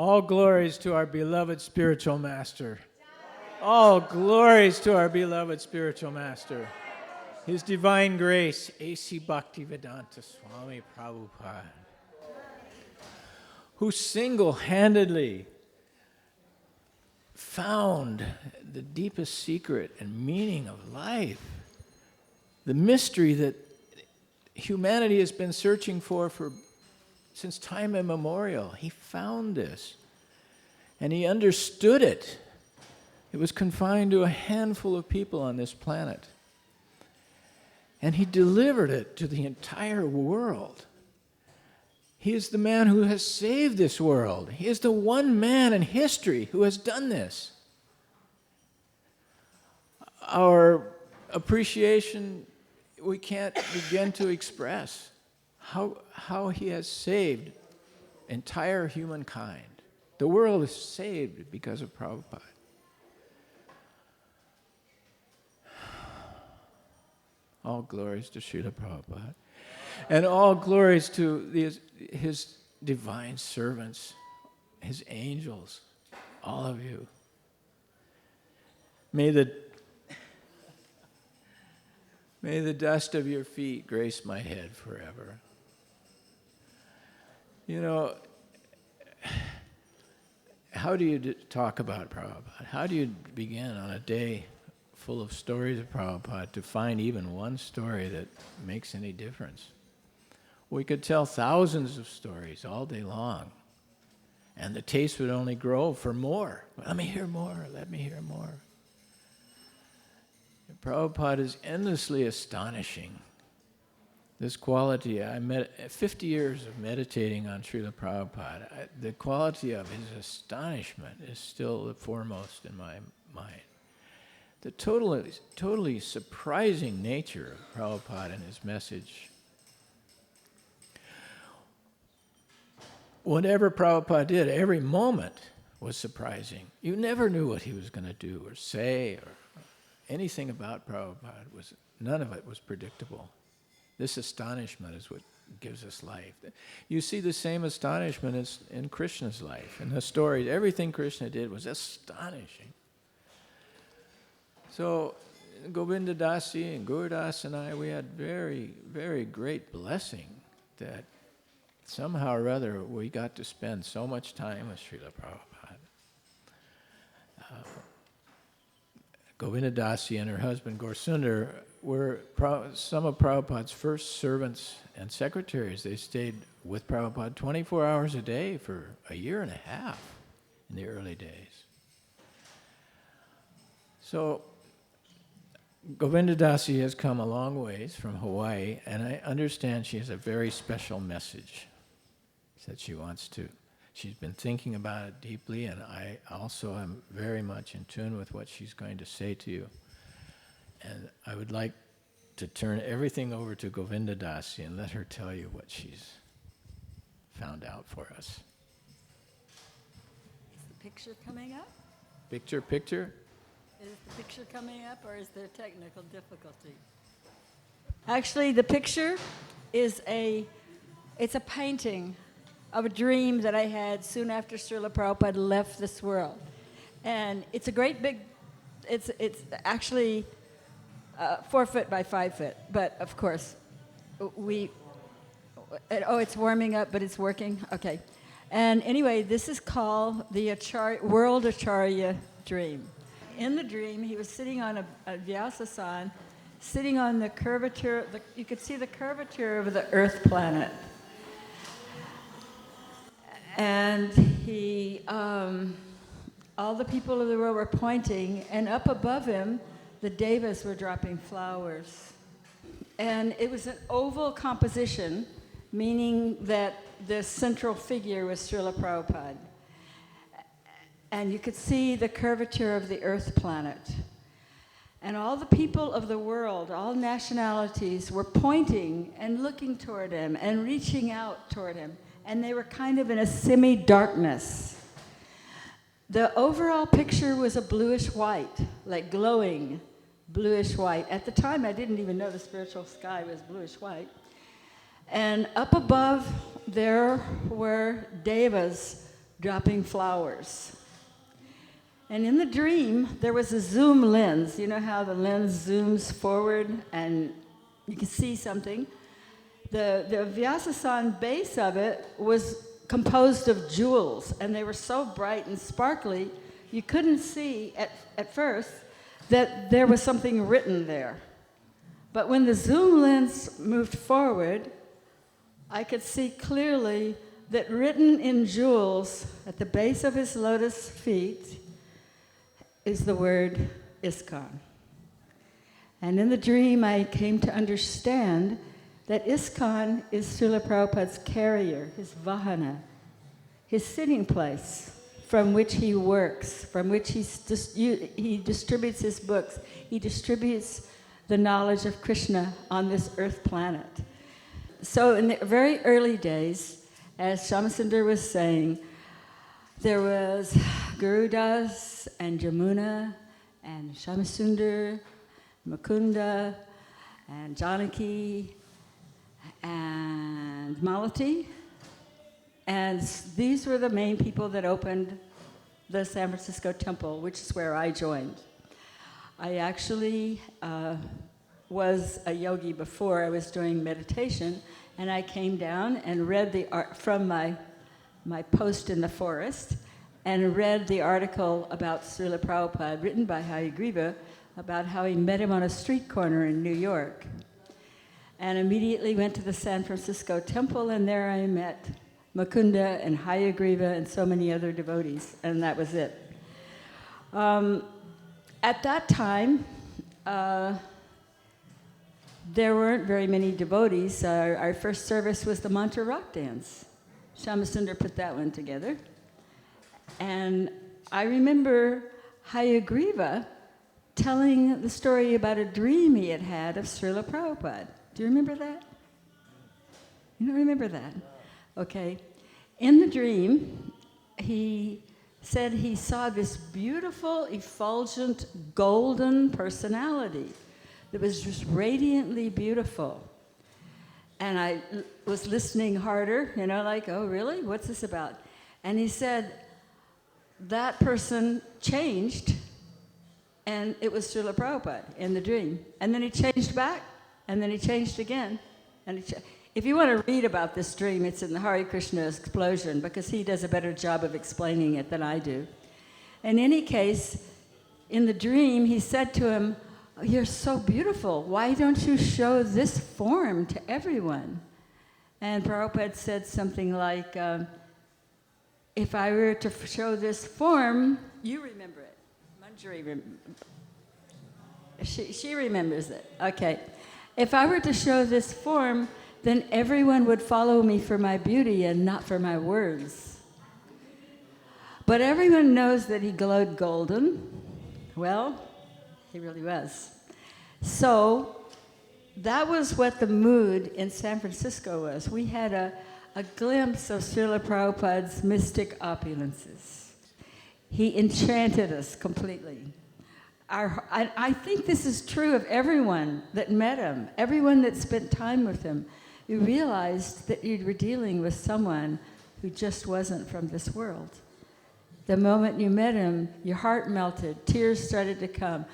All glories to our beloved spiritual master. All glories to our beloved spiritual master. His divine grace, A.C. Bhaktivedanta Swami Prabhupada, who single-handedly found the deepest secret and meaning of life, the mystery that humanity has been searching for since time immemorial. He found this, and he understood it. It was confined to a handful of people on this planet. And he delivered it to the entire world. He is the man who has saved this world. He is the one man in history who has done this. Our appreciation, we can't begin to express how he has saved entire humankind. The world is saved because of Prabhupada. All glories to Srila Prabhupada. And all glories to his divine servants, his angels, all of you. May the dust of your feet grace my head forever. You know, how do you talk about Prabhupada? How do you begin on a day full of stories of Prabhupada to find even one story that makes any difference? We could tell thousands of stories all day long, and the taste would only grow for more. Let me hear more, let me hear more. Prabhupada is endlessly astonishing. This quality, 50 years of meditating on Srila Prabhupada, the quality of his astonishment is still the foremost in my mind. The totally surprising nature of Prabhupada and his message. Whatever Prabhupada did, every moment was surprising. You never knew what he was going to do or say, or anything about Prabhupada. None of it was predictable. This astonishment is what gives us life. You see the same astonishment in Krishna's life. In the stories, everything Krishna did was astonishing. So Govinda Dasi and Gurudas and I, we had very, very great blessing that somehow or other we got to spend so much time with Srila Prabhupada. Govinda Dasi and her husband Gorsundar were some of Prabhupada's first servants and secretaries. They stayed with Prabhupada 24 hours a day for a year and a half in the early days. So Govinda Dasi has come a long ways from Hawaii, and I understand she has a very special message that she wants to. She's been thinking about it deeply, and I also am very much in tune with what she's going to say to you. And I would like to turn everything over to Govinda Dasi and let her tell you what she's found out for us. Is the picture coming up? Picture? Is the picture coming up, or is there technical difficulty? Actually, the picture is it's a painting of a dream that I had soon after Srila Prabhupada left this world. And it's a great big, it's actually 4 foot by 5 foot, but of course, it's warming up, but it's working? Okay. And anyway, this is called the World Acharya Dream. In the dream, he was sitting on a Vyasasan, sitting on the curvature, you could see the curvature of the Earth planet. And all the people of the world were pointing, and up above him, the devas were dropping flowers. And it was an oval composition, meaning that the central figure was Srila Prabhupada. And you could see the curvature of the Earth planet. And all the people of the world, all nationalities, were pointing and looking toward him and reaching out toward him. And they were kind of in a semi-darkness. The overall picture was a bluish-white, like glowing bluish-white. At the time, I didn't even know the spiritual sky was bluish-white. And up above, there were devas dropping flowers. And in the dream, there was a zoom lens. You know how the lens zooms forward and you can see something? The Vyasasan base of it was composed of jewels, and they were so bright and sparkly, you couldn't see at first that there was something written there. But when the zoom lens moved forward, I could see clearly that written in jewels at the base of his lotus feet is the word ISKCON. And in the dream, I came to understand that ISKCON is Srila Prabhupada's carrier, his vahana, his sitting place from which he works, from which he distributes his books. He distributes the knowledge of Krishna on this earth planet. So in the very early days, as Shamasundar was saying, there was Guru Das and Jamuna and Shamasundar, Mukunda and Janaki and Malati. And these were the main people that opened the San Francisco temple, which is where I joined. I actually was a yogi before. I was doing meditation, and I came down and read the art from my post in the forest, and read the article about Srila Prabhupada, written by Hayagriva, about how he met him on a street corner in New York. And immediately went to the San Francisco temple, and there I met Mukunda and Hayagriva and so many other devotees, and that was it. At that time, there weren't very many devotees. Our first service was the mantra rock dance. Shamasundar put that one together. And I remember Hayagriva telling the story about a dream he had had of Srila Prabhupada. Do you remember that? You don't remember that? Okay. In the dream, he said he saw this beautiful, effulgent, golden personality that was just radiantly beautiful. And I was listening harder, like, oh, really? What's this about? And he said, that person changed, and it was Srila Prabhupada in the dream. And then he changed back, and then he changed again. And if you want to read about this dream, it's in the Hare Krishna Explosion, because he does a better job of explaining it than I do. In any case, in the dream, he said to him, oh, you're so beautiful. Why don't you show this form to everyone? And Prabhupada said something like, if I were to show this form, you remember it. Manjari, she remembers it. Okay. If I were to show this form, then everyone would follow me for my beauty and not for my words. But everyone knows that he glowed golden. Well, he really was. So that was what the mood in San Francisco was. We had a glimpse of Srila Prabhupada's mystic opulences. He enchanted us completely. I think this is true of everyone that met him, everyone that spent time with him. You realized that you were dealing with someone who just wasn't from this world. The moment you met him, your heart melted, tears started to come.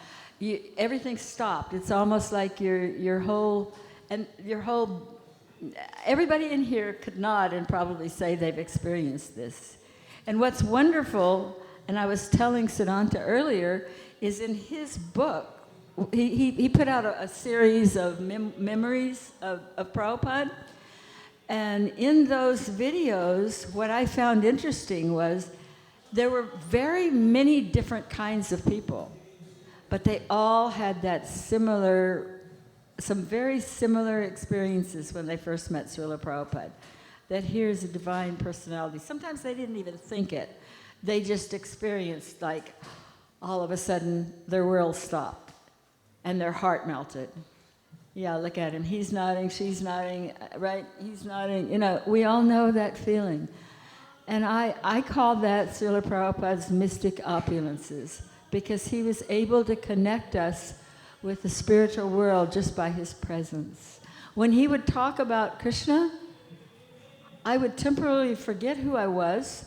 Everything stopped. It's almost like your whole, everybody in here could nod and probably say they've experienced this. And what's wonderful, and I was telling Siddhanta earlier, is in his book, he put out a series of memories of Prabhupada. And in those videos, what I found interesting was there were very many different kinds of people, but they all had some very similar experiences when they first met Srila Prabhupada, that here's a divine personality. Sometimes they didn't even think it. They just experienced, like, all of a sudden, their world stopped, and their heart melted. Yeah, look at him. He's nodding, she's nodding, right? He's nodding. We all know that feeling. And I call that Srila Prabhupada's mystic opulences, because he was able to connect us with the spiritual world just by his presence. When he would talk about Krishna, I would temporarily forget who I was,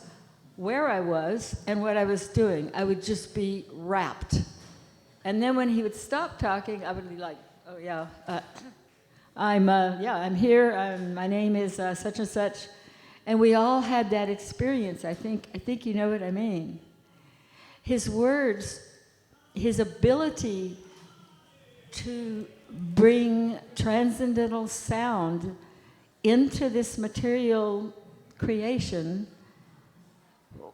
where I was and what I was doing. I would just be rapt. And then when he would stop talking, I would be like, oh yeah, I'm here. My name is such and such. And we all had that experience. I think you know what I mean. His words, his ability to bring transcendental sound into this material creation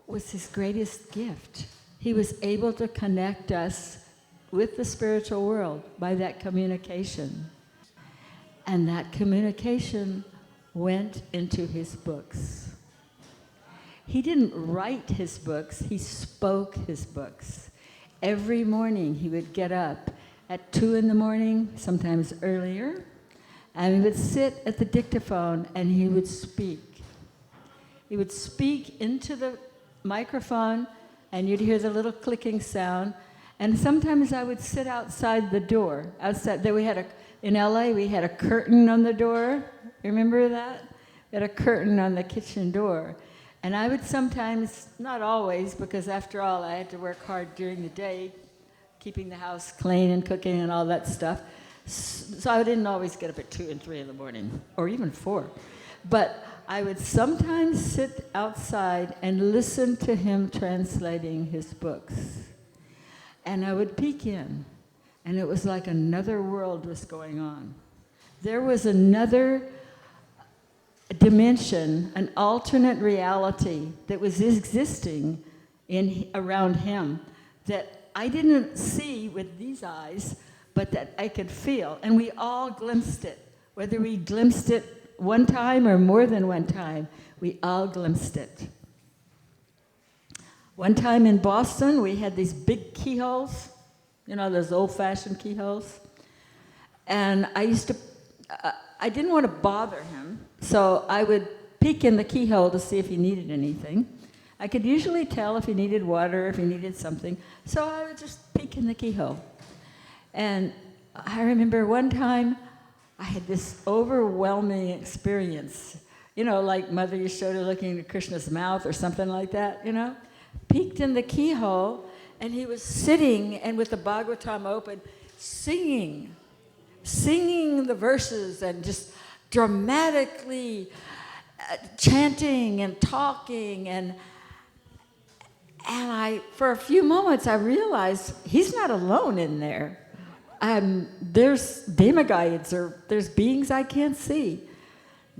was his greatest gift. He was able to connect us with the spiritual world by that communication. And that communication went into his books. He didn't write his books, he spoke his books. Every morning he would get up at 2 in the morning, sometimes earlier, and he would sit at the dictaphone and he would speak. He would speak into the microphone and you'd hear the little clicking sound. And sometimes I would sit outside the door. Outside, there we had in LA, we had a curtain on the door. Remember that? We had a curtain on the kitchen door. And I would sometimes, not always, because after all, I had to work hard during the day, keeping the house clean and cooking and all that stuff. So I didn't always get up at 2 and 3 in the morning, or even 4. But I would sometimes sit outside and listen to him translating his books. And I would peek in, and it was like another world was going on. There was another dimension, an alternate reality that was existing around him that I didn't see with these eyes, but that I could feel. And we all glimpsed it. Whether we glimpsed it one time or more than one time, we all glimpsed it. One time in Boston, we had these big keyholes, you know, those old-fashioned keyholes. And I didn't want to bother him, so I would peek in the keyhole to see if he needed anything. I could usually tell if he needed water, if he needed something, so I would just peek in the keyhole. And I remember one time, I had this overwhelming experience, you know, like Mother Yashoda looking into Krishna's mouth or something like that, you know? Peeked in the keyhole, and he was sitting and with the Bhagavatam open, singing the verses and just dramatically chanting and talking. And for a few moments, I realized he's not alone in there. There's demigods, or there's beings I can't see.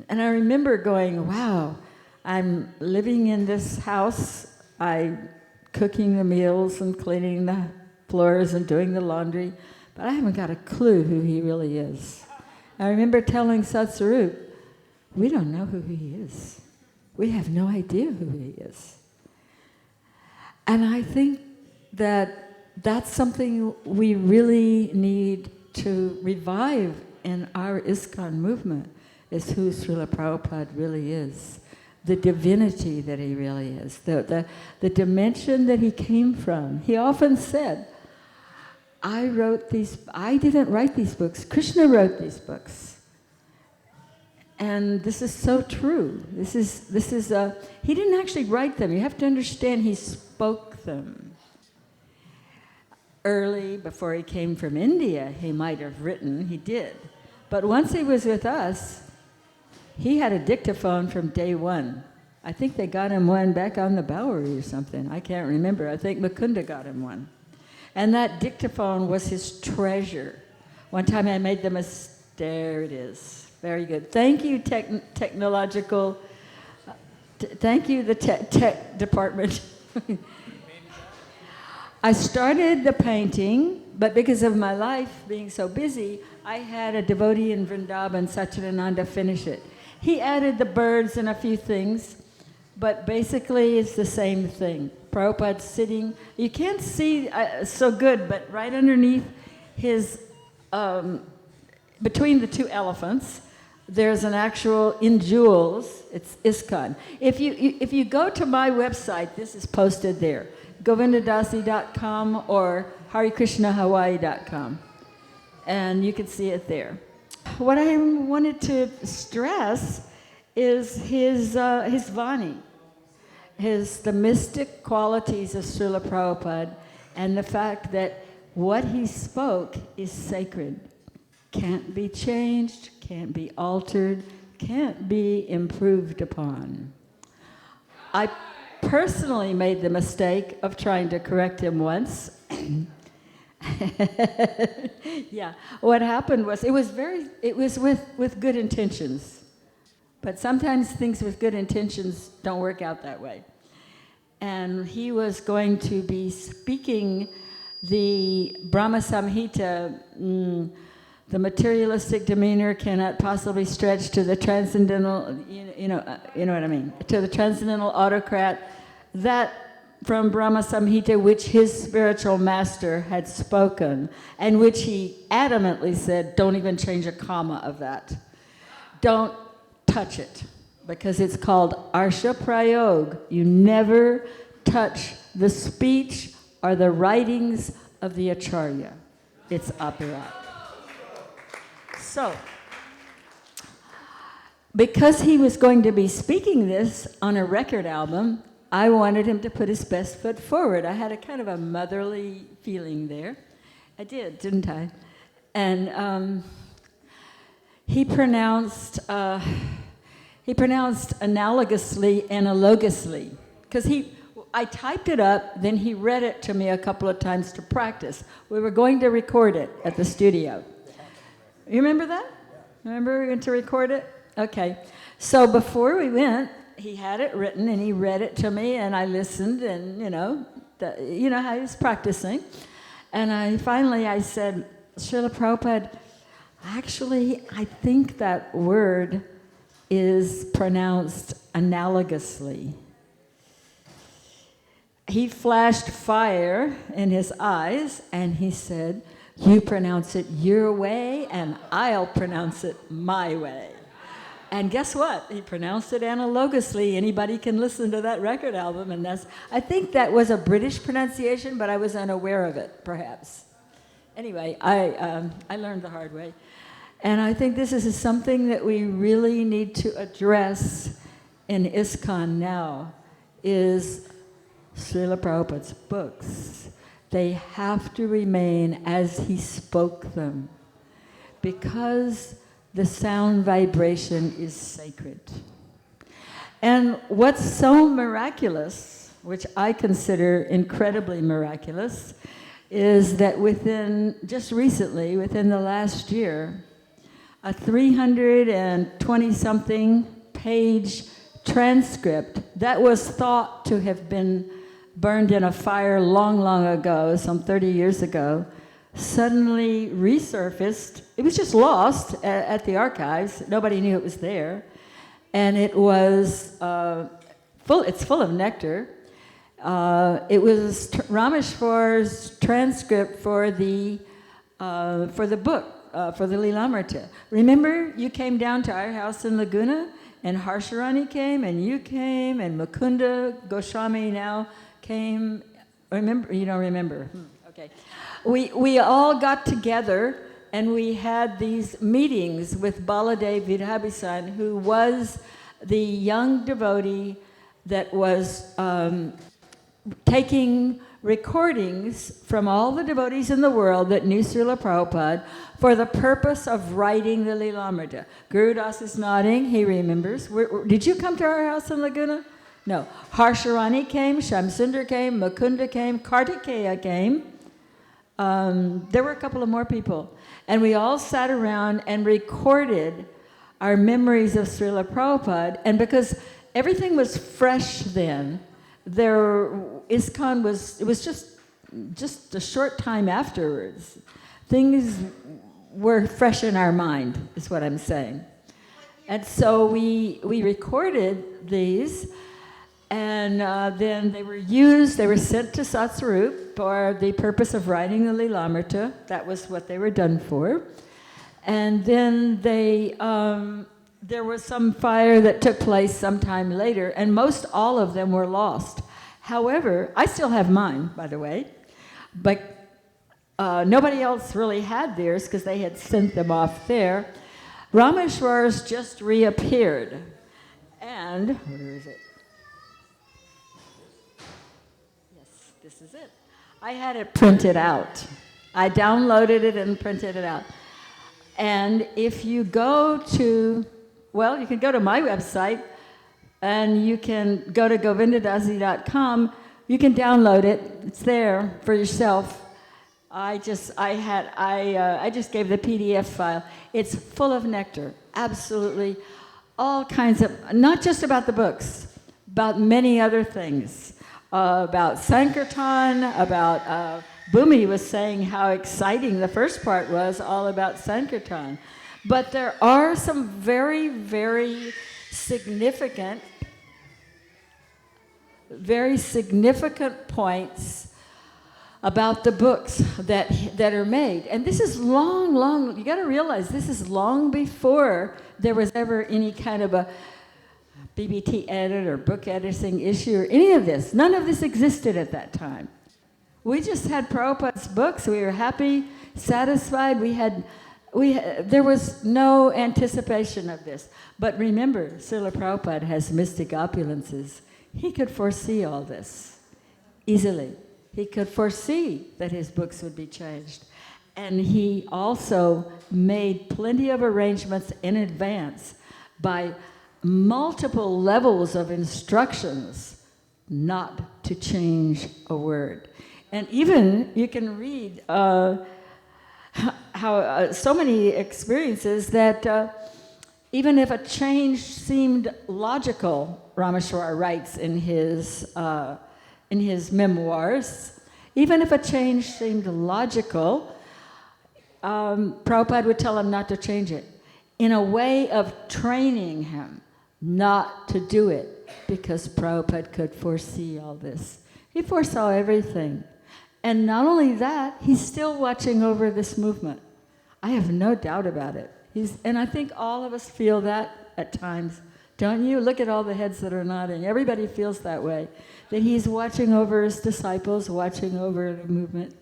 And I remember going, wow, I'm living in this house, I'm cooking the meals and cleaning the floors and doing the laundry, but I haven't got a clue who he really is. I remember telling Satsarup, we don't know who he is. We have no idea who he is. And I think that that's something we really need to revive in our ISKCON movement, is who Srila Prabhupada really is, the divinity that he really is, the dimension that he came from. He often said, I didn't write these books, Krishna wrote these books. And this is so true. He didn't actually write them. You have to understand he spoke them. Early, before he came from India, he might have written, he did. But once he was with us, he had a dictaphone from day one. I think they got him one back on the Bowery or something. I can't remember. I think Mukunda got him one. And that dictaphone was his treasure. One time I made them there it is. Very good. Thank you, technological, thank you, the tech department. I started the painting, but because of my life being so busy, I had a devotee in Vrindavan, Satchidananda, finish it. He added the birds and a few things, but basically it's the same thing. Prabhupada's sitting, you can't see so good, but right underneath his, between the two elephants, there's an actual, in jewels, it's ISKCON. If you go to my website, this is posted there, govindadasi.com or harikrishnahawaii.com, and you can see it there. What I wanted to stress is his Vani. the mystic qualities of Srila Prabhupada and the fact that what he spoke is sacred. Can't be changed, can't be altered, can't be improved upon. I personally made the mistake of trying to correct him once. Yeah, what happened was, it was with good intentions. But sometimes things with good intentions don't work out that way. And he was going to be speaking the Brahma Samhita, the materialistic demeanor cannot possibly stretch to the transcendental, you know what I mean, to the transcendental autocrat, that from Brahma Samhita, which his spiritual master had spoken, and which he adamantly said, don't even change a comma of that. Don't touch it, because it's called Arsha Prayog. You never touch the speech or the writings of the Acharya. It's apirat. So, because he was going to be speaking this on a record album, I wanted him to put his best foot forward. I had a kind of a motherly feeling there. I did, didn't I? And he pronounced analogously, analogously, because I typed it up, then he read it to me a couple of times to practice. We were going to record it at the studio. You remember that? Remember we went to record it? Okay. So before we went, he had it written and he read it to me and I listened and, you know how he was practicing. And I said, Srila Prabhupada, actually, I think that word is pronounced analogously. He flashed fire in his eyes and he said, you pronounce it your way and I'll pronounce it my way. And guess what? He pronounced it analogously. Anybody can listen to that record album, and I think that was a British pronunciation, but I was unaware of it, perhaps. Anyway, I learned the hard way. And I think this is something that we really need to address in ISKCON now, is Srila Prabhupada's books. They have to remain as he spoke them, because the sound vibration is sacred. And what's so miraculous, which I consider incredibly miraculous, is that just recently, within the last year, a 320-something page transcript that was thought to have been burned in a fire long, long ago, some 30 years ago, suddenly resurfaced. It was just lost at the archives. Nobody knew it was there. And it was it's full of nectar. It was Ramesvara's transcript for the book, for the Lilamrita. Remember, you came down to our house in Laguna, and Harsharani came, and you came, and Mukunda Goswami now came. Remember? You don't remember? Okay. We all got together and we had these meetings with Baladev Vidhabhisan, who was the young devotee that was taking recordings from all the devotees in the world that knew Srila Prabhupada for the purpose of writing the Lilamrita. Guru Das is nodding, he remembers. Did you come to our house in Laguna? No. Harsharani came, Shamsundar came, Mukunda came, Kartikeya came. There were a couple of more people. And we all sat around and recorded our memories of Srila Prabhupada. And because everything was fresh then, ISKCON was just a short time afterwards. Things were fresh in our mind, is what I'm saying. And so we recorded these, and then they were sent to Satsarup for the purpose of writing the Lilamrita. That was what they were done for. And then there was some fire that took place sometime later, and most all of them were lost. However, I still have mine, by the way, but nobody else really had theirs because they had sent them off there. Ramesvara's just reappeared. And, where is it? this is it. I had it printed out. I downloaded it and printed it out. And if you go to, well, you can go to my website, and you can go to govindadasi.com. You can download it. It's there for yourself. I just gave the PDF file. It's full of nectar, absolutely, all kinds of, not just about the books, about many other things, about Sankirtan, about Bhumi was saying how exciting the first part was, all about Sankirtan. But there are some very, very significant points about the books that are made. And this is long, you got to realize this is long before there was ever any kind of a BBT edit or book editing issue or any of this. None of this existed at that time. We just had Prabhupada's books. We were happy, satisfied. There was no anticipation of this. But remember, Srila Prabhupada has mystic opulences. He could foresee all this easily. He could foresee that his books would be changed. And he also made plenty of arrangements in advance by multiple levels of instructions not to change a word. And even you can read how so many experiences that even if a change seemed logical, Ramesvara writes in his memoirs, even if a change seemed logical, Prabhupada would tell him not to change it, in a way of training him not to do it, because Prabhupada could foresee all this. He foresaw everything. And not only that, he's still watching over this movement. I have no doubt about it. And I think all of us feel that at times, don't you? Look at all the heads that are nodding. Everybody feels that way, that he's watching over his disciples, watching over the movement.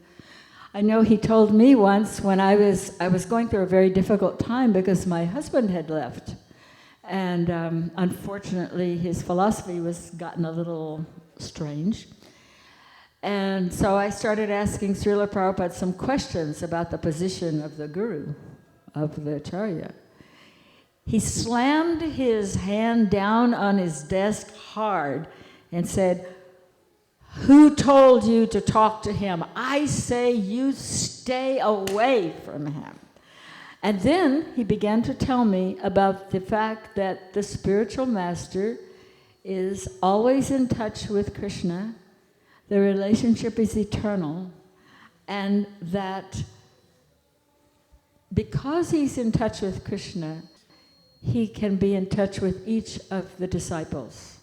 I know he told me once when I was going through a very difficult time because my husband had left. And unfortunately, his philosophy was gotten a little strange. And so I started asking Srila Prabhupada some questions about the position of the guru, of the acharya. He slammed his hand down on his desk hard and said, "Who told you to talk to him? I say you stay away from him." And then he began to tell me about the fact that the spiritual master is always in touch with Krishna, the relationship is eternal, and that because he's in touch with Krishna, he can be in touch with each of the disciples.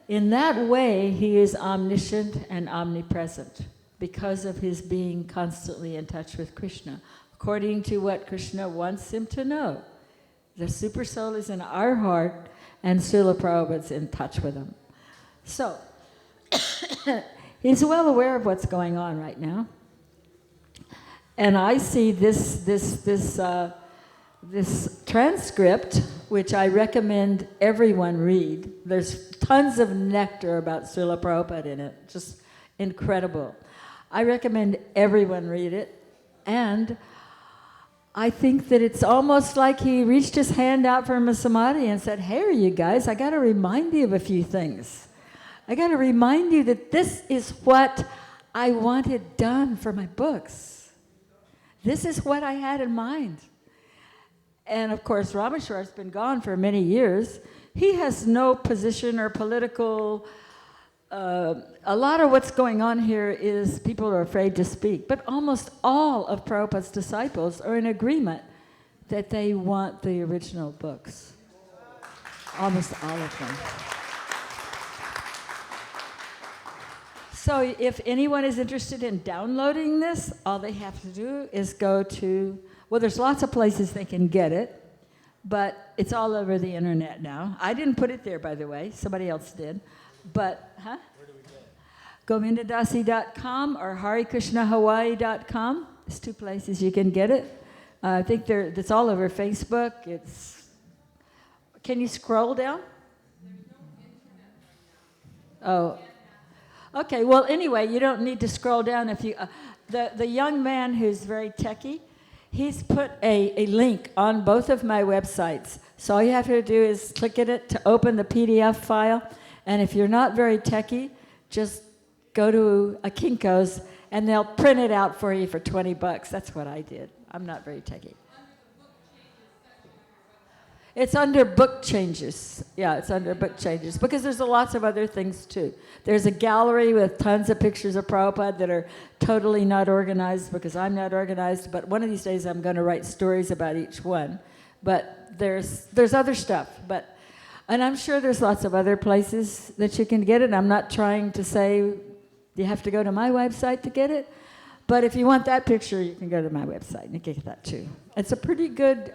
In that way, he is omniscient and omnipresent because of his being constantly in touch with Krishna, according to what Krishna wants him to know. The super soul is in our heart, and Srila Prabhupada's in touch with him. So, he's well aware of what's going on right now. And I see this transcript, which I recommend everyone read. There's tons of nectar about Srila Prabhupada in it, just incredible. I recommend everyone read it. And I think that it's almost like he reached his hand out from a samadhi and said, "Hey, you guys, I got to remind you of a few things. I got to remind you that this is what I wanted done for my books. This is what I had in mind." And of course, Ramesvara's been gone for many years. He has no position or political... a lot of what's going on here is people are afraid to speak. But almost all of Prabhupada's disciples are in agreement that they want the original books. Almost all of them. So if anyone is interested in downloading this, all they have to do is go to, well, there's lots of places they can get it, but it's all over the internet now. I didn't put it there, by the way. Somebody else did. But, Where do we get it? govindadasi.com or harikrishnhawaii.com. There's two places you can get it. I think it's all over Facebook. Can you scroll down? There's no internet right now. Oh. Okay, well, anyway, you don't need to scroll down. If you, the young man who's very techie, he's put a link on both of my websites. So all you have to do is click at it to open the PDF file. And if you're not very techie, just go to a Kinko's and they'll print it out for you for $20. That's what I did. I'm not very techie. It's under book changes. Yeah, it's under book changes because there's lots of other things too. There's a gallery with tons of pictures of Prabhupada that are totally not organized because I'm not organized, but one of these days I'm going to write stories about each one. But there's other stuff. And I'm sure there's lots of other places that you can get it. I'm not trying to say you have to go to my website to get it. But if you want that picture, you can go to my website and you can get that too. It's a pretty good,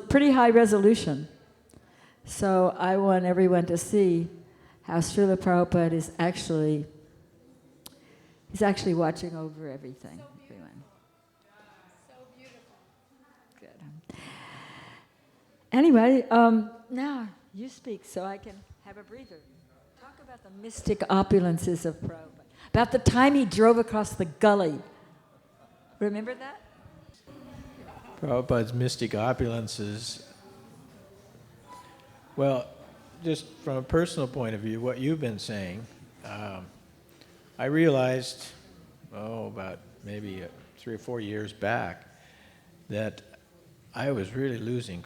pretty high resolution. So I want everyone to see how Srila Prabhupada is actually, he's actually watching over everything. Everyone. So beautiful. Good. Anyway, now you speak so I can have a breather. Talk about the mystic opulences of Prabhupada. About the time he drove across the gully. Remember that? Prabhupada's mystic opulences. Well, just from a personal point of view, what you've been saying, I realized, about maybe 3 or 4 years back, that I was really losing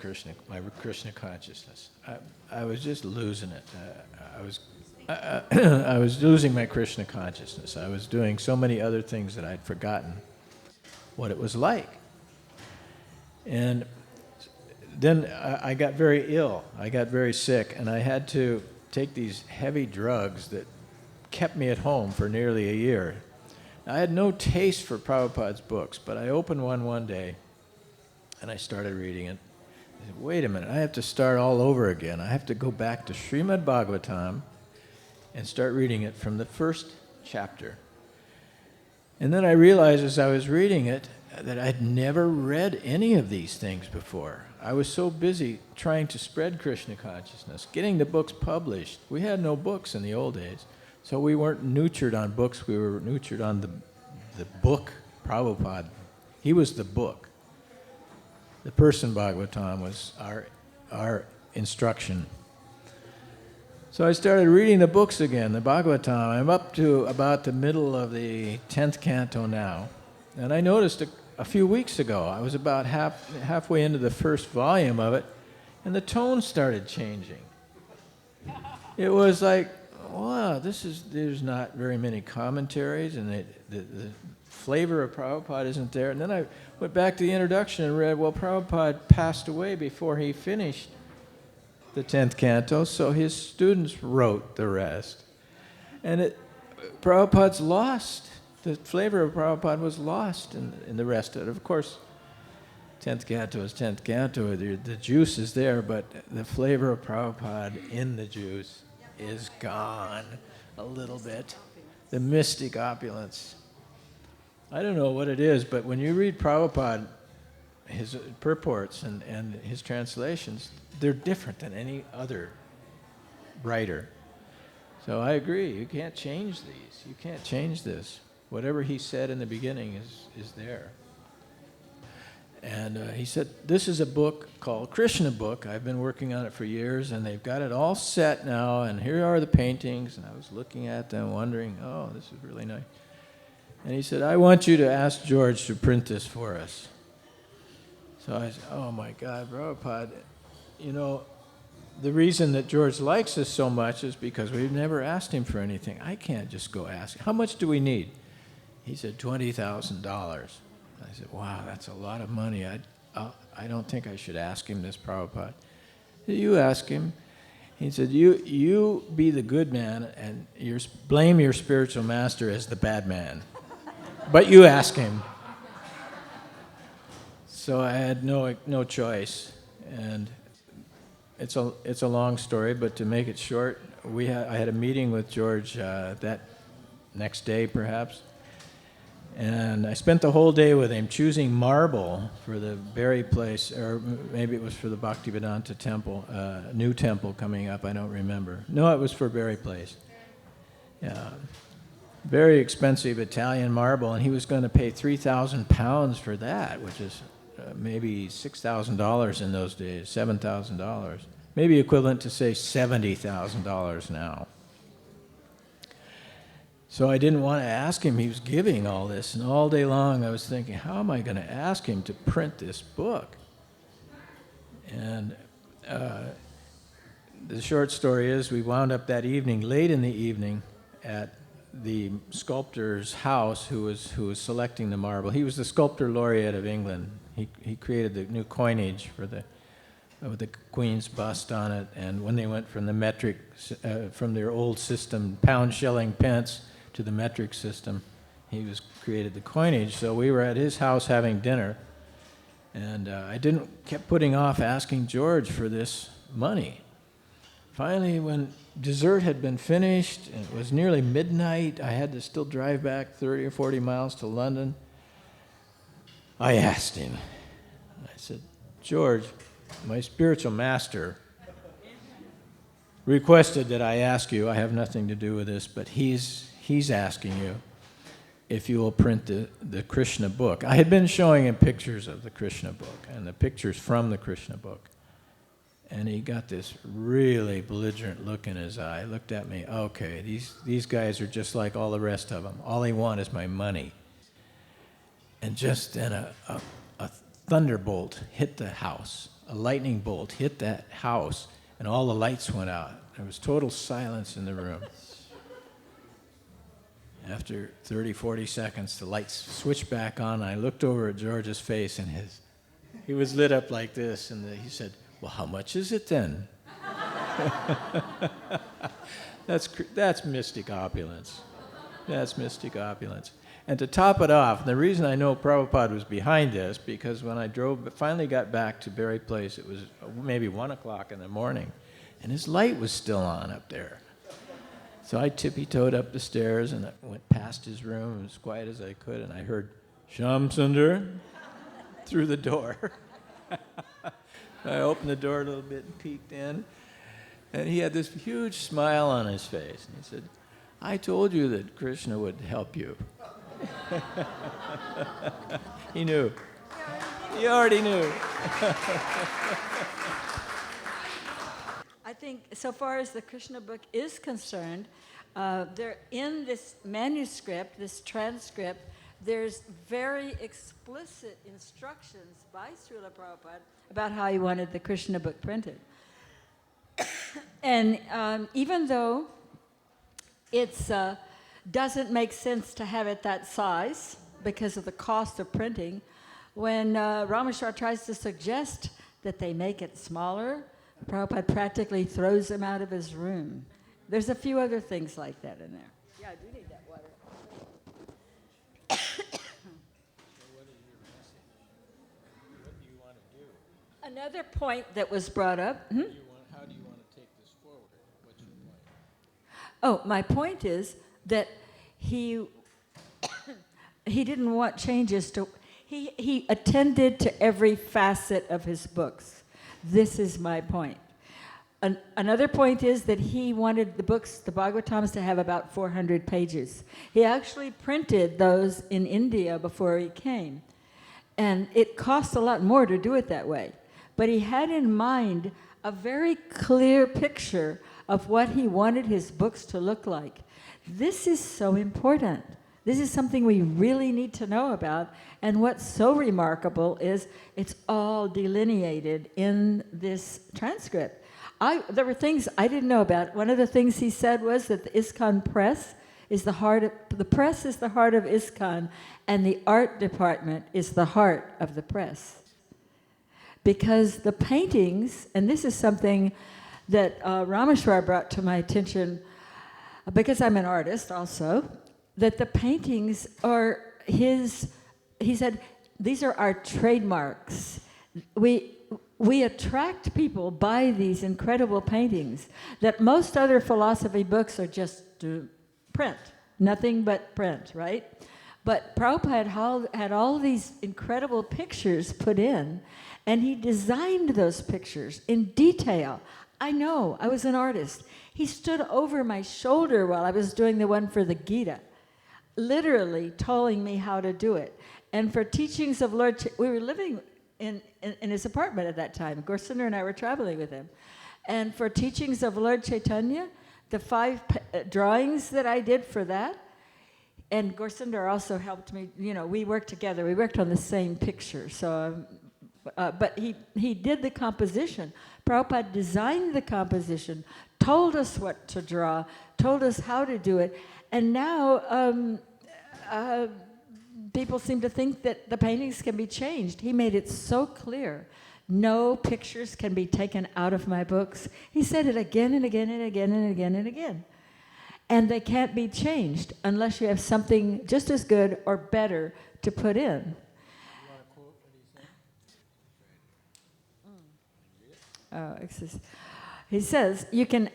my Krishna consciousness. I was just losing it. I was losing my Krishna consciousness. I was doing so many other things that I'd forgotten what it was like. And then I got very ill. I got very sick, and I had to take these heavy drugs that kept me at home for nearly a year. I had no taste for Prabhupada's books, but I opened one day, and I started reading it. I said, wait a minute, I have to start all over again. I have to go back to Srimad-Bhagavatam and start reading it from the first chapter. And then I realized as I was reading it that I'd never read any of these things before. I was so busy trying to spread Krishna consciousness, getting the books published. We had no books in the old days, so we weren't nurtured on books. We were nurtured on the book, Prabhupada. He was the book. The person Bhagavatam was our instruction. So I started reading the books again, the Bhagavatam. I'm up to about the middle of the 10th canto now. And I noticed a few weeks ago, I was about halfway into the first volume of it, and the tone started changing. It was like, wow, there's not very many commentaries, and the flavor of Prabhupada isn't there. And then I went back to the introduction and read, well, Prabhupada passed away before he finished the 10th canto, so his students wrote the rest. And Prabhupada's lost. The flavor of Prabhupada was lost in the rest of it. Of course, 10th canto is 10th canto. The juice is there, but the flavor of Prabhupada in the juice is gone a little bit. The mystic opulence. I don't know what it is, but when you read Prabhupada, his purports and his translations, they're different than any other writer. So I agree, you can't change these. You can't change this. Whatever he said in the beginning is there. And he said, this is a book called Krishna Book. I've been working on it for years, and they've got it all set now, and here are the paintings. And I was looking at them, wondering, oh, this is really nice. And he said, I want you to ask George to print this for us. So I said, oh my God, Prabhupada, you know, the reason that George likes us so much is because we've never asked him for anything. I can't just go ask. How much do we need? He said, $20,000. I said, wow, that's a lot of money. I don't think I should ask him this, Prabhupada. You ask him. He said, you be the good man and blame your spiritual master as the bad man. But you ask him. So I had no choice. And it's a long story, but to make it short, I had a meeting with George that next day, perhaps. And I spent the whole day with him choosing marble for the Berry place, or maybe it was for the Bhaktivedanta temple, new temple coming up, I don't remember. No, it was for Berry place. Very expensive Italian marble, and he was going to pay 3,000 pounds for that, which is maybe $6,000 in those days, $7,000, maybe equivalent to, say, $70,000 now. So I didn't want to ask him. He was giving all this, and all day long I was thinking, how am I going to ask him to print this book? And the short story is, we wound up that evening, late in the evening, at the sculptor's house who was selecting the marble. He was the sculptor laureate of England. He created the new coinage for with the Queen's bust on it. And when they went from the metric, from their old system, pound, shilling, pence, to the metric system, he created the coinage. So we were at his house having dinner, and I kept putting off asking George for this money. Finally, when dessert had been finished, and it was nearly midnight, I had to still drive back 30 or 40 miles to London. I asked him. I said, George, my spiritual master requested that I ask you, I have nothing to do with this, but he's asking you if you will print the Krishna book. I had been showing him pictures of the Krishna book and the pictures from the Krishna book. And he got this really belligerent look in his eye. He looked at me, okay, these guys are just like all the rest of them. All they want is my money. And just then a thunderbolt hit the house. A lightning bolt hit that house, and all the lights went out. There was total silence in the room. After 30, 40 seconds, the lights switched back on. I looked over at George's face, and he was lit up like this, and he said, well, how much is it then? That's mystic opulence. That's mystic opulence. And to top it off, the reason I know Prabhupada was behind this, because when I finally got back to Berry Place, it was maybe 1 o'clock in the morning, and his light was still on up there. So I tippy-toed up the stairs, and I went past his room as quiet as I could, and I heard, Shyam Sundar, through the door. I opened the door a little bit and peeked in, and he had this huge smile on his face. And he said, I told you that Krishna would help you. He knew. He already knew. I think so far as the Krishna book is concerned, there in this manuscript, this transcript, there's very explicit instructions by Srila Prabhupada about how he wanted the Krishna book printed. And even though it doesn't make sense to have it that size because of the cost of printing, when Ramesvara tries to suggest that they make it smaller, Prabhupada practically throws him out of his room. There's a few other things like that in there. Yeah, I do need that water. Another point that was brought up. How do you want to take this forward? What's your point? Oh, my point is that he didn't want changes to. He attended to every facet of his books. This is my point. Another point is that he wanted the books, the Bhagavatams, to have about 400 pages. He actually printed those in India before he came. And it cost a lot more to do it that way. But he had in mind a very clear picture of what he wanted his books to look like. This is so important. This is something we really need to know about. And what's so remarkable is it's all delineated in this transcript. There were things I didn't know about. One of the things he said was that the ISKCON press is the heart of, the press is the heart of ISKCON, and the art department is the heart of the press. Because the paintings, and this is something that Ramesvara brought to my attention, because I'm an artist also, that the paintings are his, he said, these are our trademarks. We attract people by these incredible paintings that most other philosophy books are just print, nothing but print, right? But Prabhupada had all these incredible pictures put in, and he designed those pictures in detail. I know, I was an artist. He stood over my shoulder while I was doing the one for the Gita, literally telling me how to do it. And for teachings of Lord, we were living in his apartment at that time. Gorsinder and I were traveling with him. And for teachings of Lord Chaitanya, the 5 drawings that I did for that, and Gorsinder also helped me, we worked together. We worked on the same picture. So, but he did the composition. Prabhupada designed the composition, told us what to draw, told us how to do it. And now people seem to think that the paintings can be changed. He made it so clear. No pictures can be taken out of my books. He said it again and again and again and again and again. And they can't be changed unless you have something just as good or better to put in. He says, you can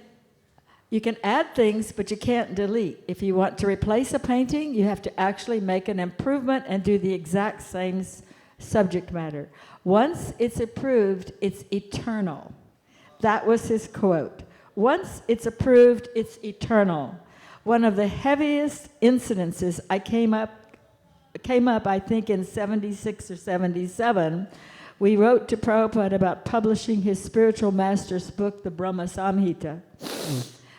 add things, but you can't delete. If you want to replace a painting, you have to actually make an improvement and do the exact same subject matter. Once it's approved, it's eternal. That was his quote. Once it's approved, it's eternal. One of the heaviest incidences came up, I think, in 76 or 77. We wrote to Prabhupada about publishing his spiritual master's book, the Brahma Samhita.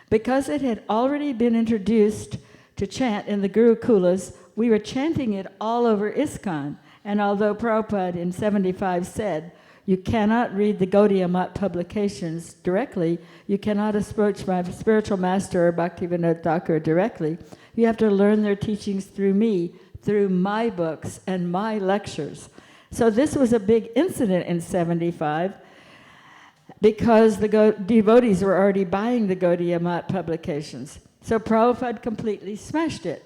Because it had already been introduced to chant in the Gurukulas, we were chanting it all over ISKCON. And although Prabhupada in 75 said, you cannot read the Gaudiya Math publications directly, you cannot approach my spiritual master or Bhaktivinoda Thakur directly, you have to learn their teachings through me, through my books and my lectures. So this was a big incident in 75 because the devotees were already buying the Gaudiya Math publications. So Prabhupada completely smashed it.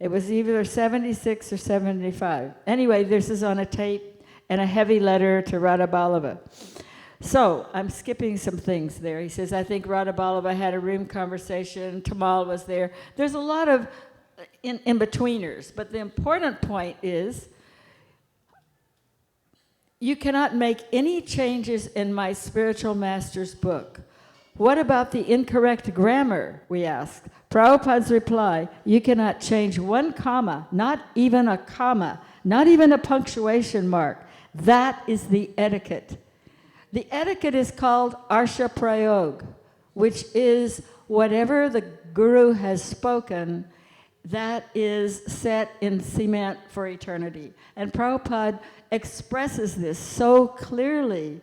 It was either 76 or 75. Anyway, this is on a tape and a heavy letter to Radhaballabha. So I'm skipping some things there. He says, I think Radhaballabha had a room conversation. Tamal was there. There's a lot of in-betweeners. But the important point is, you cannot make any changes in my spiritual master's book. What about the incorrect grammar, we asked. Prabhupada's reply, you cannot change one comma, not even a comma, not even a punctuation mark. That is the etiquette. The etiquette is called Arsha Prayog, which is whatever the Guru has spoken, that is set in cement for eternity. And Prabhupada expresses this so clearly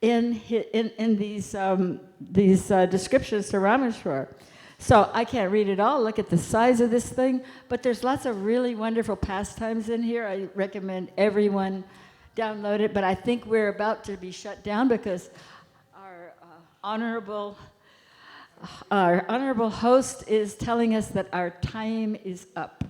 in these descriptions to Ramesvara. So I can't read it all. Look at the size of this thing. But there's lots of really wonderful pastimes in here. I recommend everyone download it. But I think we're about to be shut down because our honorable host is telling us that our time is up.